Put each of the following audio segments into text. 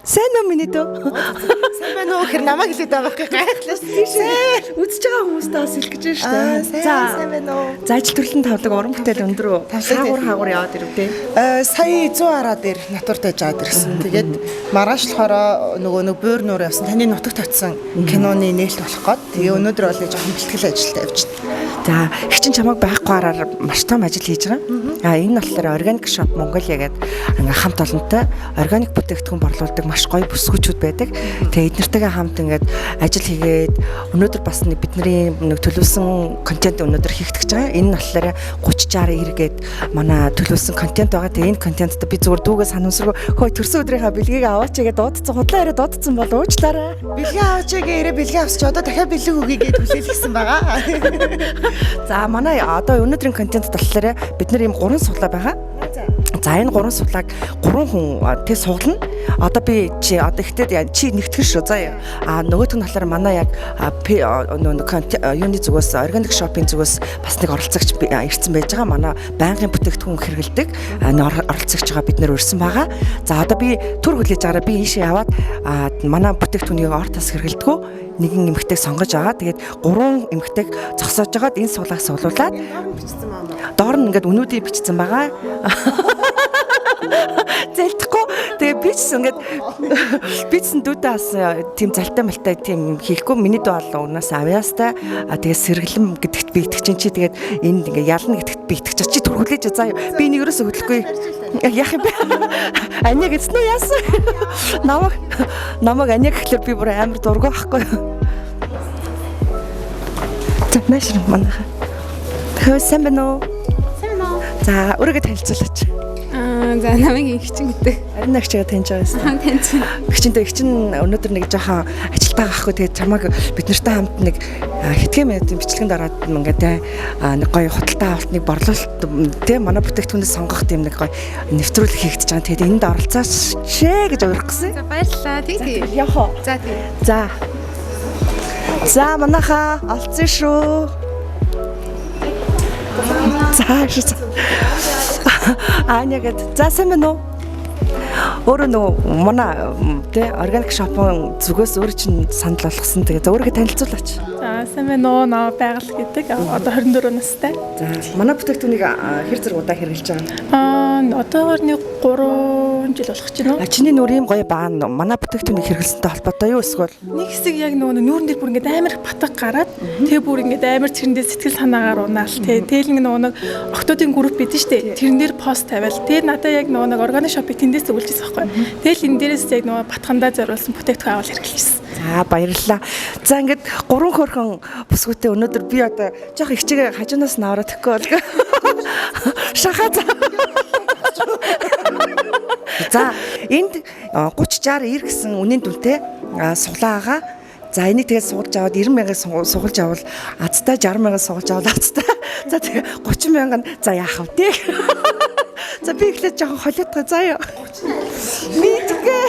Сайн уу миний дөө? Сайн байна уу? Хэр намайг хэлээд байгаа байхгүй гайхлаа шүү дээ. Үзэж байгаа хүмүүстээ бас хэлгэж байна шүү дээ. Сайн байна уу? За ажил төрлөнд тавлаг уран бүтээл өндөр үү? Хаагур яваад ирв дээ. Сая 100 араа дээр натурд байж аваад ирсэн. Тэгээд маргааш болохоор нөгөө буур нуур явсан. Таны нутагт очсон киноны нээлт болох гээд тэгээ өнөөдөр бол жоохон бэлтгэл ажилтаа явж байна. За хчин чамайг байхгүй хараар маш том ажил хийж байгаа. Энэ болохоор Organic Shop Mongolia гэдэг ингээ хамт олонтой органик бүтээгдэхүүн борлуулдаг маш гоё бүсгүүчүүд байдаг. Тэгээ эднэртэйгээ хамт ингээд ажил хийгээд өнөөдөр бас бидний төлөвлөсөн контент өнөөдөр хийх гэж байгаа. Энэ нь болохоор 30 60 90 гээд манай төлөвлөсөн контент байгаа. Тэгээ энэ контентод би зүгээр дүүгээ санамсруу хөөе төрсөн өдрийнхаа бэлгийг аваач гэдэг дуудсан худлаа ирээ дуудсан бол уучлаарай. Бэлгийн аваач гээ ирээ бэлгийн авсч одоо дахиад бэлэг өгье гэж хүлээлгэсэн байгаа. За манай одоо өнөөдрийн контент болохоор бид нар ийм 3 суглаа байгаа. За энэ 3 суглааг 3 хүн тэг суглана. Одоо би чи одоо ихтэй чи нэгтгэн шүү заа. Нөгөөх нь болохоор манай яг юуны зүгээс Organic Shop-ийн зүгээс бас нэг оролцогч ирсэн байж байгаа. Манай байнгын бүтээгдэхүүн хэрэгэлдэг оролцогч байгаа бид нар урьсан байгаа. За одоо би төр хүлээж байгаараа би ийшээ яваад манай бүтээгдэхүүнийг ортос хэрэгэлдэггүй нэгэн эмэгтэйг сонгож аваа. Тэгээд 3 эмэгтэйг зогсоож байгаад энэ суулгаас суулуулад доор нь ингээд үнүүдийг бичсэн байгаа. Зэлтэхгүй. Тэгээ бичсэн дүүдээ бас тийм залтай малтай тийм хийхгүй. Миний дүү бол уунаас авьяастай. Тэгээ сэргэлэн гэдэгт би итгэж чинь чи тэгээд энд ингээ ялна гэдэгт би итгэж чи төрхөлж заа. Би энэ ерөөсө хөдлөхгүй. Яах юм бэ? Аня гэсэн үү яасан? Намайг аня гэхлээр би бүр амар дургүй байхгүй. За маш манайха. Сайн байна уу? Сайн байна уу? За өөрийгөө танилцуулаач. За намайг хичин гэдэг. Арина агчгаа таньж байгаа юм. Таньж. Хичин өнөөдөр нэг жоохон ажилтаа авахгүй тэгээд чамайг бид нартай хамт нэг хитгэн минутын бичлэгэнд ороод ингээд нэг гоё худалдаа авалтныг борлуулалт тий манай бүтээгдэхүүнээс сонгох тийм нэг гоё нэвтрүүлэг хийгдэж байгаа. Тэгээд энд оролцооч шээ гэж урих гэсэн. За баярлалаа. Тэг. Яхаа. За тэг. За манайха олцсон шүү. За Анягээд за сайн байна уу? Өөрөө нөгөө манай тий Organic Shop-ын зүгээс өөрөө чинь санал болгосон. Тэгээ за өөрийгөө танилцуулаач. За сайн байна уу? Наа байгаль гэдэг. Одоо 24 настай. За манай бүтээгдэхүүнийг хэр зэрэг удаа хэрэглэж байгаа? Одоогоор нэг 3 жил болох ч гинөө. Чиний нүр ийм гоё баан манай бүтээгдэхүүнийг хэрэглэсэнтэй холбоотой юу эсвэл Нэг хэсэг яг нөгөө нүүрэн дээр бүр ингээд амар батг гараад тэгээ бүр ингээд амар цэрэндээ сэтгэл санаагаар унаал. Тэгэл нөгөө нэг октодын групп бидэн штэ. Тэрэн дээр пост тавиал. Тэгээ надаа яг нөгөө нэг Organic Shop-ыг тэндээс зөвлөжсэн байхгүй. Тэгэл энэ дээрээс яг нөгөө батхандаа зориулсан бүтээгдэхүүн аваад хэрэглэжсэн. За баярлалаа. За ингээд 3 хөрхөн бүсгүүтэй өнөөдөр би одоо жоох их чигээ хажуунаас нь аваад өгөхгүй бол. Шахаа. За энд 30 60 90 гэсэн үнийн дүнтэй суглаагаа. За энийг тэгээд суулж аваад 90,000 суулж авал азтай 60,000 суулж авал азтай. За тэгээд 30,000 за яах вэ тий. За би ихлээр жоохон холиотгоо заа юу. Мэдгээ.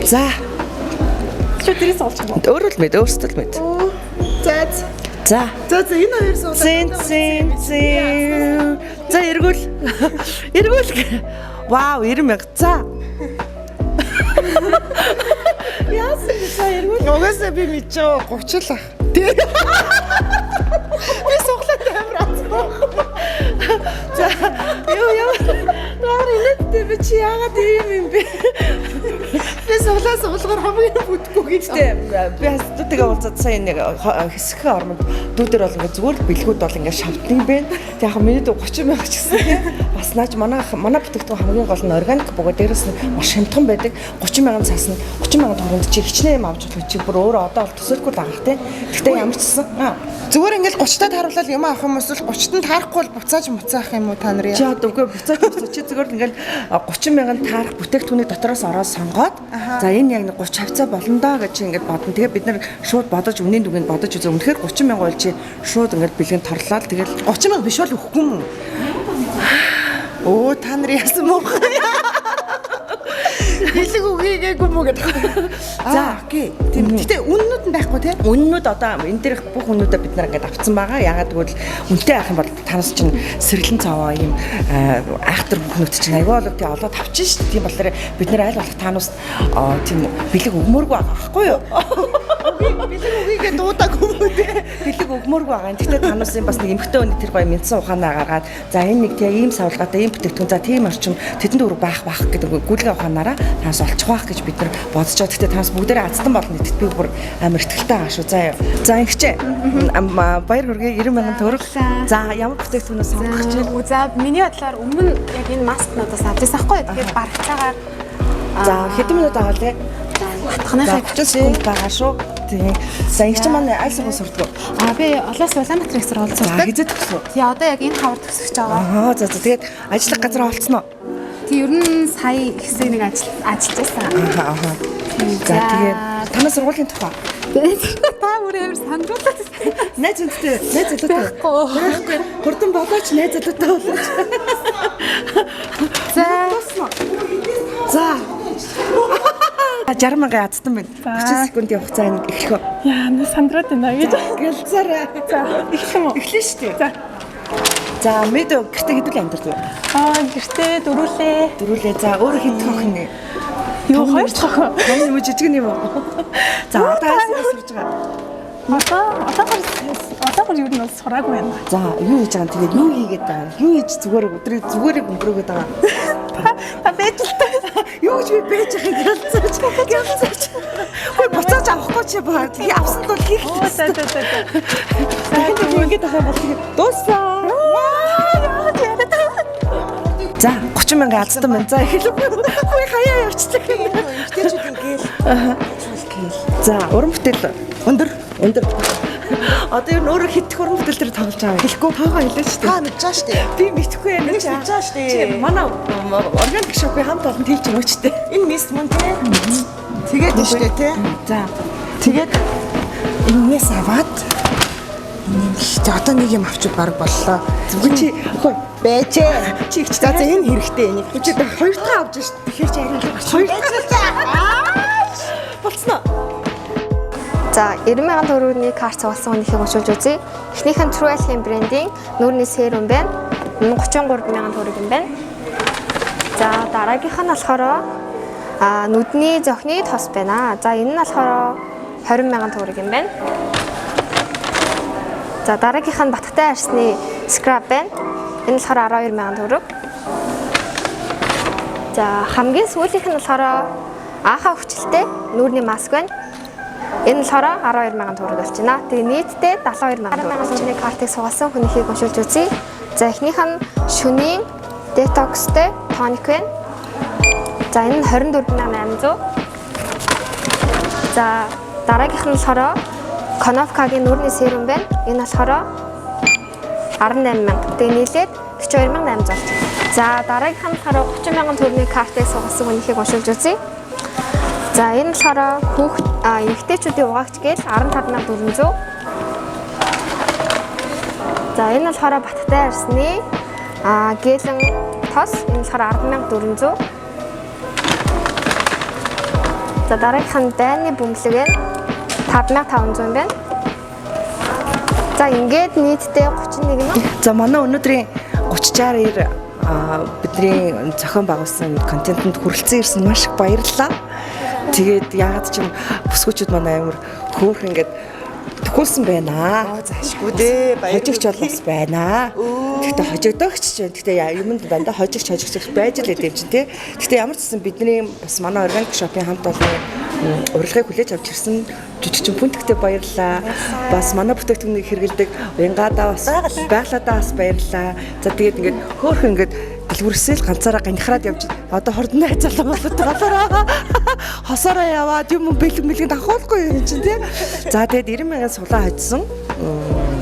За. Чи тэрийг суулж байгаа. Өөрөө л мэд, өөрсдөө л мэд. За. За энэ хоёр суулаа. За эргүүл. Вау, 90,000. За. Яасан бэ эргүүл? Угаасаа би мэдчихөө 30 л ах. Би суглаад амар азгүй. За. Юу. Наар инээдтэй би чи яагаад ийм юм бэ? Би суглаар хамгийн бүдггүй Гэхдээ би хастуудтайгаа уулзаад сая нэг хэсэгхэн ормонд дүүдэр бол ингээ зүгээр л бэлгүүд бол ингээ шавтдаг юм байна. Тэг яг миний дүү 30,000 ч гэсэн тийм. Бас наач манай бүтээгдэхүүн хамгийн гол нь органик бөгөөд дээрэс нь маш хямдхан байдаг. 30,000 цаас нь 30,000 төгрөнд чи хичнээн юм авч болох чи бүр өөрөө одоо бол төсөөлгүй л байгаа тийм. Гэхдээ ямар ч гэсэн зүгээр ингээл 30-тад харуулаад юм авах юм эсвэл 30-нд таарахгүй бол буцааж муцаах юм уу та нарын? Чи одоо үгүй буцааж чи зүгээр ингээл 30,000 таарах бүтээгдэхүүнийг дотроос ороод сонгоод за энэ яг 30 хавцаа болно доо гэж ингээд бодно. Тэгээ бид нар шууд бодож үнийн дүгэнд бодож үзээ. Үнэхээр 30,000 бол чи шууд ингээд бэлгэнд торлоо. Тэгэл 30,000 биш бол өгөхгүй юм уу? Оо та нар яасан мөн. Бэлэг үгээгээгүй мүү гэдэг. За окей. Тийм. Гэтэ үннүүд нь байхгүй тий. Үннүүд одоо энэ дээрх бүх үннүүдээ бид нар ингээд авцсан байгаа. Ягаад гэвэл үнэтэй авах юм бол танаас чинь сэргэлэн цаваа ийм айхтар бүхнүүд чинь аягүй болоо тий олоод авчин шүү дээ. Тийм болохоор бид нар аль болох танаас тийм бэлэг өгмөргүй байгаа байхгүй юу? Бэлэг үгээгээ дуудаагүй мүү тий. Бэлэг өгмөргүй байгаа. Гэхдээ танаас бас нэг эмхтэй өний тэр гоё мэдсэн ухаанаа гаргаад за энэ нэг тий ийм савлгаатай ийм бүтээгдэхүүн за тийм орчим тэдэнд өөр байх гэдэг гүйлгээ ухаанаараа танаас олчих واخ гэж бид нар бодож байгаа. Гэхдээ танаас бүгдээрээ азтан болно гэдэгт би бүр амар ихтэй байгаа шүү. За ингэчээ. Баяр хүргэе 90,000 төгрөг. За ямар бүтээгдэхүүнээс сонгох гэж байна? За миний бодлоор өмнө яг энэ маскнуудаас авчихсан байхгүй. Тэгээд барагцаагаар За хэдэн минут аваа лээ? батханыхаа 30 секунд байгаа шүү. Тийм. За ингэ чи манай аль сургууль сурдаг уу? би Улаас Улаанбаатар их сургууль За сурдаг. хизээ төгсөө. Тэгээ одоо яг энэ хавар төгсөж байгаа. Аа за тэгээд ажиллах газар олцсон уу? Тэг ер нь сая ихсэг нэг ажиллаж байсан. Аа. За тэгээд танай сургуулийн тухай. Та бүр амар сандруулаад байна. Найз үнтэй, найз залуутай. Байхгүй. Хурдан болооч найз залуутай болооч. За. 60,000 азтан байна. 30 секундын хугацаанд эхлэх үү? Яа, нэ сандраад байна гэж. Гэлцээрээ. За, эхлэх юм уу? Эхлэн шүү дээ. За. За, мэд гэртээ хэдүүл амьдардаг вэ? Гэртээ дөрүүлээ. Дөрүүлээ. За, өөрөө хэд хохин нэ? Юу хоёр цохоо. Том юм жижиг юм уу? За, одоо яасан сурж байгаа? Одоогор юу нь сураагүй байна. За, юу хийж байгаа юм? Тэгээд юу хийгээд байгаа юм? Юу хийж зүгээр өнгөрөөгээд байгаа юм? Та байж л та. Юу ч би байж байхыг гэлцэж. Хөөе буцааж авахгүй чи баа. Тэгээ авсан бол хийх За. тэгээд ингэж байгаа бол тэгээ дуусаа. За 30,000 азтан байна. За эхлэв. Хөөе хаяа явчихдаг. Эмэгтэйчүүд ингээл. За уран бүтээл өндөр. Одоо юу нөөрэ хитэх уран бүтээл төр тоглож байгаа. Хэлэхгүй тоогоо хэлээ шүү дээ. Та мэдж байгаа шүү дээ. Би мэдхгүй юм Мэдж байгаа шүү дээ. Чи манай органик шопын хамт олон хэлж байгаа ч дээ. Энэ мис мөн тий. Тэгээд нь шүү дээ тий. За Тэгээд энээс аваад за одоо нэг юм авчид баг боллоо. зүгээр чи хөөе Бэжээ. чи их За энэ хэрэгтэй энийг. чи хоёр дахь авч шүү. Тэгэхээр чи арай хоёр болцсноо. За 90,000 төгрөгийн карт цугсан үнийхийг уншуулж үзье. Эхнийх нь True Alchemy брендийн нүүрний серум байна. 33,000 төгрөг юм байна. За дараагийнх нь болохоор нүдний зохины тос байна. За энэ нь болохоор 20,000 төгрөг юм байна. За дараагийнх нь баттай арсны скраб байна. Энэ нь болохоор 12,000 төгрөг. За хамгийн сүүлийнх нь болохоор анхаа хүчилтэй нүүрний маск байна. Энэ нь болохоор 12,000 төгрөг болж байна. Тэгээ нийтдээ 72,000 төгрөг болж байна. Картыг сугаасан хүнийхийг уншуулж үзье. За эхнийх нь шөнийн детокстэй тоник байна. За энэ нь 24,800. За дараагийнх нь болохоор Коновкагийн нүүрний серум байна. Энэ нь болохоор 18,000. Тэгээ нийлээд 42,800 болж байна. За дараагийнх нь болохоор 30,000 төгрөгийн картыг сугаасан хүнийхийг уншуулж үзье. За энэ болохоор эмэгтэйчүүдийн угаагч гээл 15,400. За энэ болохоор баттай арсны гэлэн тос энэ болохоор 10,400. За дараагийнх нь дайны бөмбөлөг байна. 5,500 юм байна. За ингээд нийтдээ 31 нь. За манай өнөөдрийн 30-60 бидний зохион байгуулсан контентэнд хүрэлцэн ирсэн маш их баярлалаа. Тэгээд яагаад ч юм бүсгүүчүүд манай амар хөөх ингээд төхүүлсэн байна. Заашгүй дээ. Хожигч бол бас байна. Гэхдээ хожигдогч ч байна. Гэхдээ юмд дандаа хожигч байж л гэдэг юм чинь тий. Гэхдээ ямар ч гэсэн бидний бас манай органик шопын хамт олон урилгыг хүлээж авч ирсэн жижигчин пүнтгтэй баярлалаа. Бас манай бүтээгдэхүүнийг хэрэгэлдэг уянгаадаа бас байглаадаа бас баярлалаа. За тэгээд ингээд хөөх ингээд дэлгүрсэл ганцаараа ганихраад явж одоо хордон найзалаа болоод болоороо хосороо яваад юм бэлэг мэлгэнд авахгүй юм чинь тий. За тэгээд 90,000 сулаа хожсон.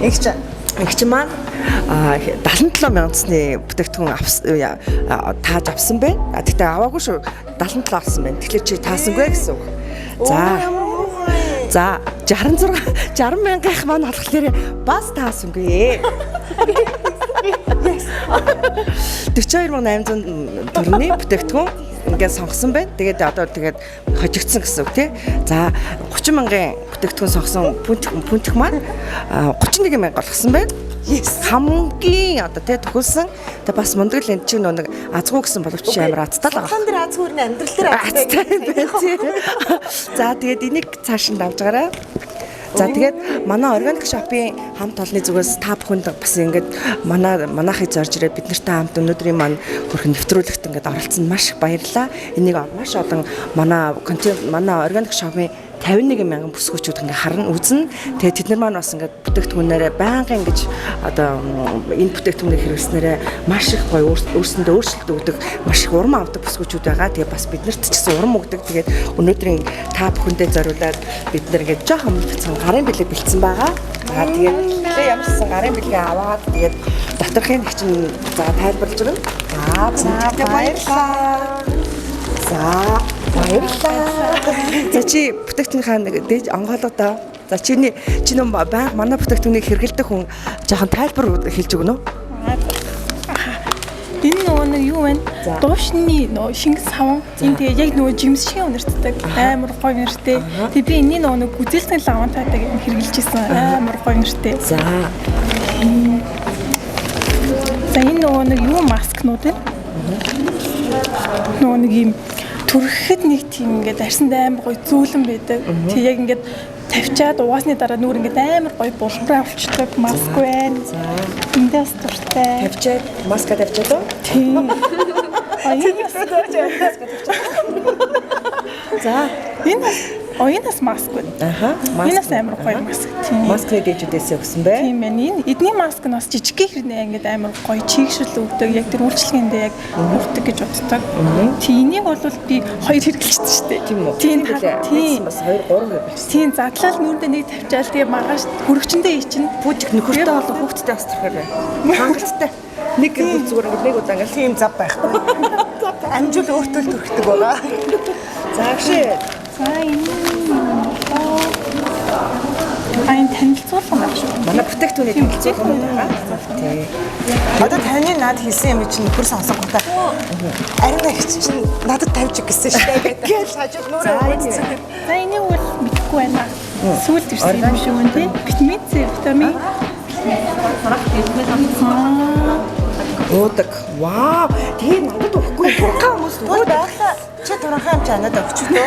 Игч маань 77,000-ны бүтээгдэхүүн тааж авсан байна. Тэгтээ аваагүй шүү. 77 авсан байна. Тэгэхээр чи таасангүй гэсэн үг. За 60,000-ийнх маань болохоор бас таасангүй. 42,800 төгрөгийн бүтээгдэхүүн ингээд сонгосон байна. Тэгээд одоо тэгээд хожигдсон гэсэн үг тий. За 30 мянган бүтээгдэхүүн сонгосон пүнтэх маань 31 мянга болгосон байна. Хамгийн одоо тий төгөлсөн. Тэгээд бас мундаг л энэ чинь нэг азгүй гэсэн боловч амар азтай л байгаа. Хан дээр азгүй нэ амьдрал дээр азтай. За тэгээд энийг цааш нь давж гараа. За тэгээд манай органик шопын хамт олонны зүгээс та бүхэнд бас ингээд манайхыг зорж ирээд бид нартай хамт өнөөдрийн маань хөрхөн нэвтрүүлэгт ингээд оролцсон маш их баярлалаа. Энийг маш олон манай органик шопын 51 мянган бүсгүүчүүд ингээ харна үзнэ. Тэгээд тэд нар маань бас ингээ бүтээгдэхүүнээрээ байнгын ингэж одоо энэ бүтээгдэхүүнийг хэрэглэснээрээ маш их гоё өөрсөндөө өөрчлөлт өгдөг маш их урам авдаг бүсгүүчүүд байгаа. Тэгээд бас биднэрт ч гэсэн урам өгдөг. Тэгээд өнөөдрийн та бүхэндээ зориулаад бид нар ингээ жоохон бэлдсэн гарын бэлэг бэлдсэн байгаа. Тэгээд ямарсан гарын бэлгээ аваад тэгээд доторхын нэг чинь за тайлбарлаж өгнө. За баярлалаа. За баярлалаа. За чи бүтээгдэхүүнийхаа нэг дээж онгойлгодоо. За чи банк манай бүтээгдэхүүнийг хэрэглэдэг хүн жоохон тайлбар хэлж өгнө үү? Энэ нөгөө юу вэ? Дуушны шингэн савн. Энэ тэгээ яг нөгөө жимс шиг өнөртдөг. Амар гоё нэртэй. Тэгээ би энэний нөгөө гүзэлсэн лавантайдаг юм хэрэгжилж исэн. Амар гоё нэртэй. За. За энэ нөгөө юу маскнууд вэ? Нөгөө нэг юм түрхэхэд нэг тийм ингээд арьсанд амар гоё зөөлөн байдаг. Тэг яг ингээд тавьчаад угаасны дараа нүур ингээд амар гоё булбраа авчдаг маск байна. Эндээс дуртай. Тавьчаад маска тавьчаад уу? Тийм. Аянаас За энэ маск байна. Энэс амар гоё маск. Тийм. Маскны дээжүүдээс өгсөн бай. Тийм байна. Эдний маск нь бас жижиг хэрнээ ингээд амар гоё чигшрэл өгдөг. Яг тэр үйлчлэгээндээ яг хүрдэг гэж боддог. Тийм энийг бол би 2 хэрэглэжсэн шүү дээ. Тийм үү? Тийм бас 2 3 хэрэглэжсэн. Тийм задлал нүрэндээ нэг тавьчаал тэгээ маргааш хөрөгчөндөө ичнэ. Пүүжиг нөхөртэй болон хүүхдтэй бас тэрхэр бай. Хангалттай. Нэг гэр бүл зүгээр нэг удаа ингээл Тийм зав байхгүй. Амжуул өөртөө л төрхдөг байгаа. за агшээ. За энэ танилцуулсан байх шүү. Манай бүтээгдэхүүний танилцуулсан байгаа. Тий. Одоо таны над хийсэн юм чинь нөхөр сонсонготой. Ариун их чинь надад тавьж гэсэн шүү дээ. Гэтэл хажууд нүрээ үзсэн. За энийг бол мэдэхгүй байна. Сүүлд ирсэн юм шүү нэ. Витамин С, витамин. Уудаг. Вау. Тэгээ надад өгөхгүй бурхан хүмүүс Өө даахла чи турхаа юм чи надад өгчтэй.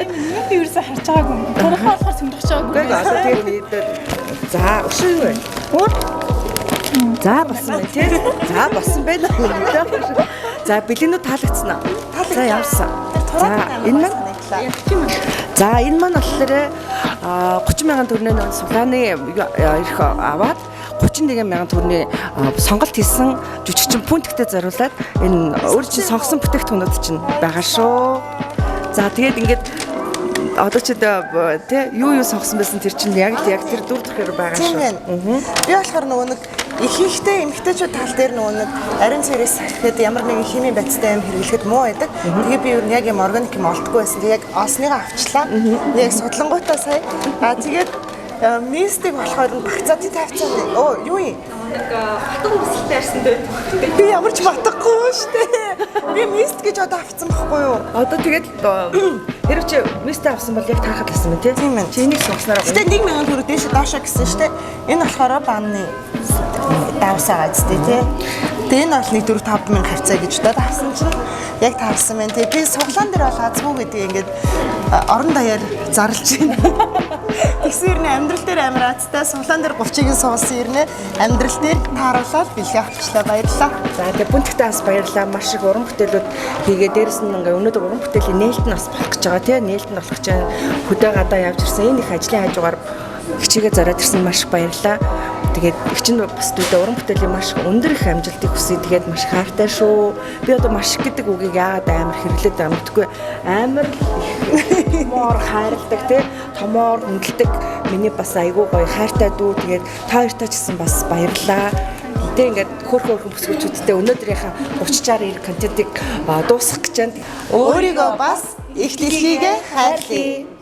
Энийг би ерөөсө харж байгаагүй. Турхаа болохоор сонирхож байгаагүй. одоо тэгээ за өшөө юу вэ? За болсон байна тий. За болсон байна. За бэлэнүүд таалагдсан аа. За явсан. За энэ маань За энэ маань болохоор 30 мянган төгрөгийн сулааны ирэх аваад 31 мянган төгрөгийн сонголт хийсэн жүжигчин пүнтэгтэй зориулаад энэ өөр чинь сонгосон бүтээгдэхүүнүүд чинь байгаа шүү. За тэгээд ингээд одоо ч тий юу сонгосон байсан тэр чинь яг тэр дүр төрхөөр байгаа шүү. Би болохоор нөгөө нэг ихэнхдээ эмэгтэйчүүд тал дээр нөгөө нэг ариун цэрээс ихэд ямар нэгэн химийн бацтай юм хэрэглэхэд муу байдаг. Тэгээ би яг юм органик юм олдгүй байсан. Тэгээ яг олсныгаа авчлаа. Яг судлангуудаа сая. Тэгээд мистик болохоор багцаад тавьцсан. Оо юу юм? Хатан хүсэлтэй арьсан дээр. Би ямар ч батгахгүй шүү дээ. Би мист гэж одоо авцсан байхгүй юу? Одоо тэгээд хэрэг чи мистэ авсан бол яг таахад лсэн мэн тий. Тийм ээ. Чи энийг сонгосноор Гэтэ 1 мянган төгрөг дээш доошоо гэсэн шүү дээ. Энэ болохоор банны давсаа газтэй тий. Тэгээ энэ бол 4-5 мянга хавцаа гэж удаад авсан чинь яг таарсан байна. Тэгээ би суглаан дээр бол азгүй гэдэг ингээд орон даяар зарлж байна. Тэгсэн ирнэ амьдрал дээр амар азтай суглаан дээр 30-ыг суулсан ирнэ амьдрал дээр тааруулаад бэлгээ авчлаа баярлалаа. За тэгээ бүнтэгтэй бас баярлалаа. Маш их уран бүтээлүүд хийгээ дээрэс нь ингээ өнөөдөр уран бүтээлийн нээлт нь бас болох гэж байгаа тий. Нээлт нь болох гэж хөдөө гадаа явж ирсэн. Энэ их ажлын хажуугаар хичээгээ зараад ирсэн маш их баярлалаа. Тэгээд их чинь бас дүүдээ уран бүтээлийн маш өндөр их амжилтыг хүсье. Тэгээд маш хайртай шүү. Би одоо маш их гэдэг үгийг яагаад амар хэрэглээд байгаа мэдгүй. Амар моор хайрладаг тий. Томоор хүндэлдэг. Миний бас айгүй гоё хайртай дүү. Тэгээд та хоёртай ч гэсэн бас баярлалаа. Тэ ингээд хөөрхөн бүсгүүчүүдтэй өнөөдрийнхээ 30-60 контентыг дуусгах гэж байна. Өөрийгөө бас их дэлхийгээ хайрлая.